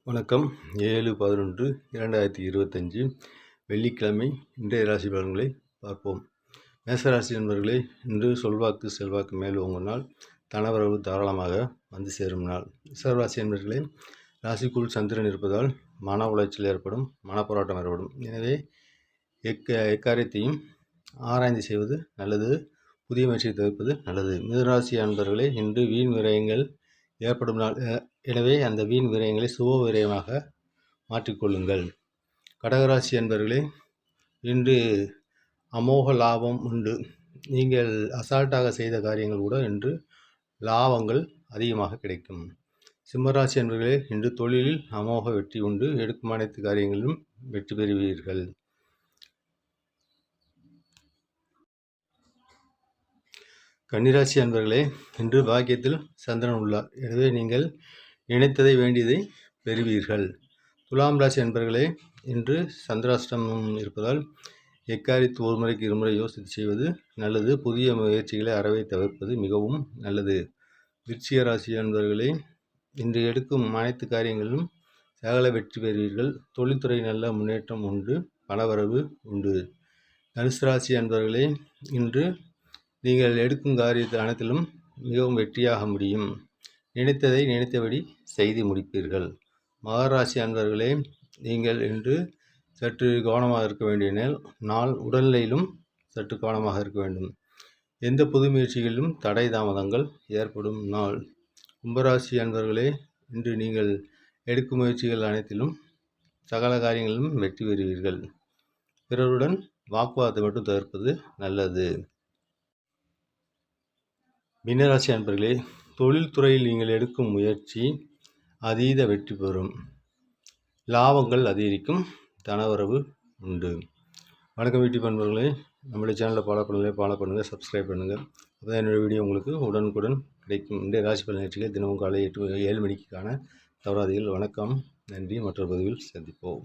வணக்கம். 7/11/2025 வெள்ளிக்கிழமை இன்றைய ராசி பலன்களை பார்ப்போம். மேசராசி நண்பர்களே, இன்று சொல்வாக்கு செல்வாக்கு மேல் உங்கள் நாள், தனவரவு தாராளமாக வந்து சேரும் நாள். ரிஷபராசி நண்பர்களே, ராசிக்குள் சந்திரன் இருப்பதால் மன உளைச்சல் ஏற்படும், மனப்போராட்டம் ஏற்படும். எனவே எக்காரியத்தையும் ஆராய்ந்து செய்வது நல்லது, புதிய முயற்சியை தவிர்ப்பது நல்லது. மிதுனராசி நண்பர்களே, இன்று வீண் விரயங்கள் ஏற்படும் நாள். எனவே அந்த வீண் விரயங்களை சுப விரயமாக மாற்றிக்கொள்ளுங்கள். கடகராசி அன்பர்களே, இன்று அமோக லாபம் உண்டு. நீங்கள் அசால்ட்டாக செய்த காரியங்கள் கூட இன்று லாபங்கள் அதிகமாக கிடைக்கும். சிம்மராசி அன்பர்களே, இன்று தொழிலில் அமோக வெற்றி உண்டு. எடுக்கும் அனைத்து காரியங்களிலும் வெற்றி பெறுவீர்கள். கன்னிராசி அன்பர்களே, இன்று பாக்கியத்தில் சந்திரன் உள்ளார். எனவே நீங்கள் நினைத்ததை வேண்டியதை பெறுவீர்கள். துலாம் ராசி அன்பர்களே, இன்று சந்திராஷ்டமம் இருப்பதால் எக்காரியத்து ஒரு முறைக்கு இருமுறை யோசித்து செய்வது நல்லது. புதிய முயற்சிகளை அறவே தவிர்ப்பது மிகவும் நல்லது. விருச்சிக ராசி அன்பர்களே, இன்று எடுக்கும் அனைத்து காரியங்களிலும் சகல வெற்றி பெறுவீர்கள். தொழில்துறை நல்ல முன்னேற்றம் உண்டு, பணவரவு உண்டு. தனுசு ராசி அன்பர்களே, இன்று நீங்கள் எடுக்கும் காரியத்தில் அனைத்திலும் மிகவும் வெற்றியாக முடியும். நினைத்ததை நினைத்தபடி செய்து முடிப்பீர்கள். மகர ராசி அன்பர்களே, நீங்கள் இன்று சற்று கவனமாக இருக்க வேண்டிய நாள். உடல்நிலையிலும் சற்று கவனமாக இருக்க வேண்டும். எந்த புது முயற்சிகளிலும் தடை தாமதங்கள் ஏற்படும் நாள். கும்பராசி அன்பர்களே, இன்று நீங்கள் எடுக்கும் முயற்சிகள் அனைத்திலும் சகல காரியங்களிலும் வெற்றி பெறுவீர்கள். பிறருடன் வாக்குவாதத்தை மட்டும் தவிர்ப்பது நல்லது. மீனராசி அன்பர்களே, தொழில்துறையில் நீங்கள் எடுக்கும் முயற்சி அதீத வெற்றி பெறும். லாபங்கள் அதிகரிக்கும், தனவரவு உண்டு. வணக்கம் வீட்டு பண்பர்களே, நம்முடைய சேனலை ஃபாலோ பண்ணுங்கள், சப்ஸ்கிரைப் பண்ணுங்கள். அப்போ தான் என்னுடைய வீடியோ உங்களுக்கு உடனுக்குடன் கிடைக்கும். இன்றைய ராசி பலன் நிகழ்ச்சிகள் தினமும் காலை 7 மணிக்கு காண தவறாதீர்கள். வணக்கம், நன்றி. மற்றொரு பதிவில் சந்திப்போம்.